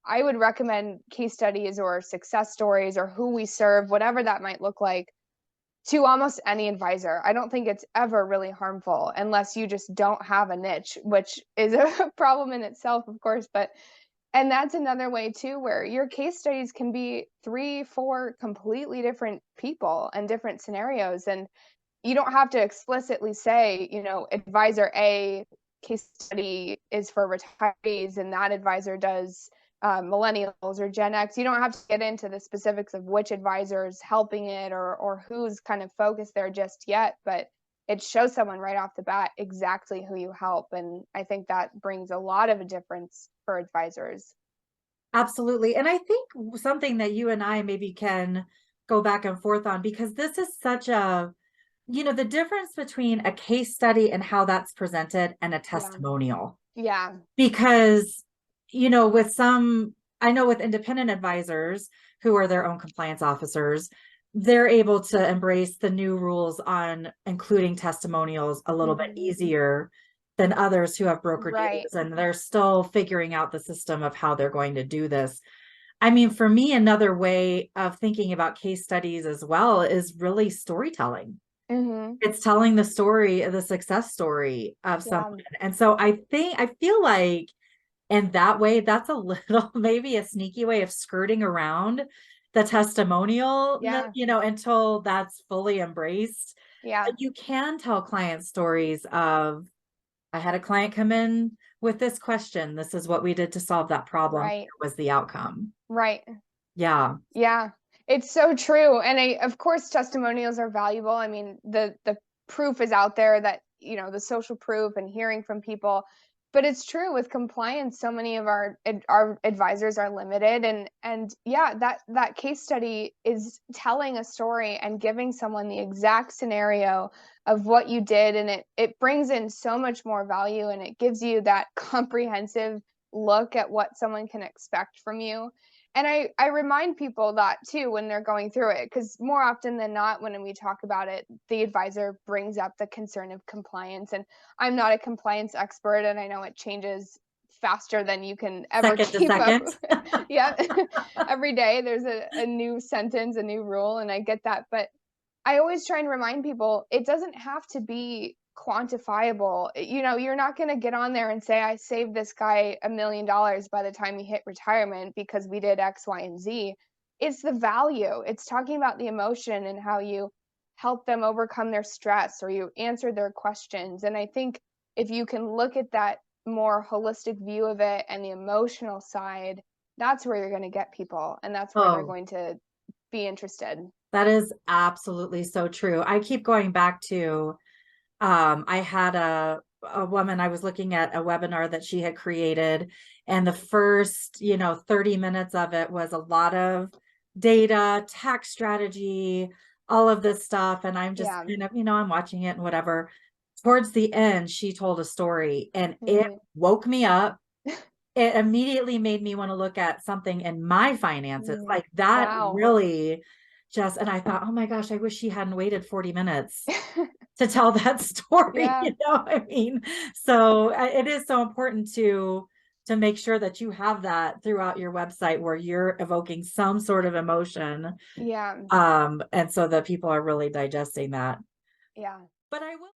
I would recommend case studies or success stories or who we serve, whatever that might look like, to almost any advisor. I don't think it's ever really harmful unless you just don't have a niche, which is a problem in itself, of course. But and that's another way too, where your case studies can be 3, 4 completely different people and different scenarios. And you don't have to explicitly say, advisor A case study is for retirees and that advisor does millennials or Gen X. You don't have to get into the specifics of which advisor is helping it or who's kind of focused there just yet, but it shows someone right off the bat exactly who you help. And I think that brings a lot of a difference for advisors. Absolutely. And I think something that you and I maybe can go back and forth on, because this is such a, the difference between a case study and how that's presented and a Yeah. testimonial. Yeah. Because, with some, I know with independent advisors who are their own compliance officers, they're able to embrace the new rules on including testimonials a little bit Mhm. easier than others who have broker Right. deals, and they're still figuring out the system of how they're going to do this. I mean, for me, another way of thinking about case studies as well is really storytelling. Mhm. It's telling the story, the success story of someone. Yeah. And so I feel like in that way, that's a little, maybe a sneaky way of skirting around the testimonial, Yeah. until that's fully embraced. Yeah. But you can tell client stories of, I had a client come in with this question. This is what we did to solve that problem. Right. Here was the outcome. Right. Yeah. Yeah, it's so true, and of course, testimonials are valuable. I mean, the proof is out there that, the social proof and hearing from people, but it's true with compliance, so many of our advisors are limited, and yeah, that case study is telling a story and giving someone the exact scenario of what you did, and it brings in so much more value, and it gives you that comprehensive look at what someone can expect from you. And I remind people that too when they're going through it, because more often than not, when we talk about it, the advisor brings up the concern of compliance. And I'm not a compliance expert, and I know it changes faster than you can ever Second to keep up. second. Yeah. Every day there's a new sentence, a new rule, and I get that. But I always try and remind people it doesn't have to be quantifiable. You're not going to get on there and say, I saved this guy $1 million by the time he hit retirement because we did X, Y, and Z. It's the value. It's talking about the emotion and how you help them overcome their stress or you answer their questions. And I think if you can look at that more holistic view of it and the emotional side, that's where you're going to get people and that's where they're Oh, going to be interested. that is absolutely so true. I keep going back to, I had a woman, I was looking at a webinar that she had created, and the first, 30 minutes of it was a lot of data, tax strategy, all of this stuff. And I'm just Yeah. kind of, I'm watching it and whatever. Towards the end, she told a story and it Mhm. woke me up. It immediately made me want to look at something in my finances. Mm. Like that Wow. really just, and I thought, oh my gosh, I wish she hadn't waited 40 minutes to tell that story, Yeah. I mean. So it is so important to make sure that you have that throughout your website where you're evoking some sort of emotion. Yeah. And so that people are really digesting that. Yeah. But I will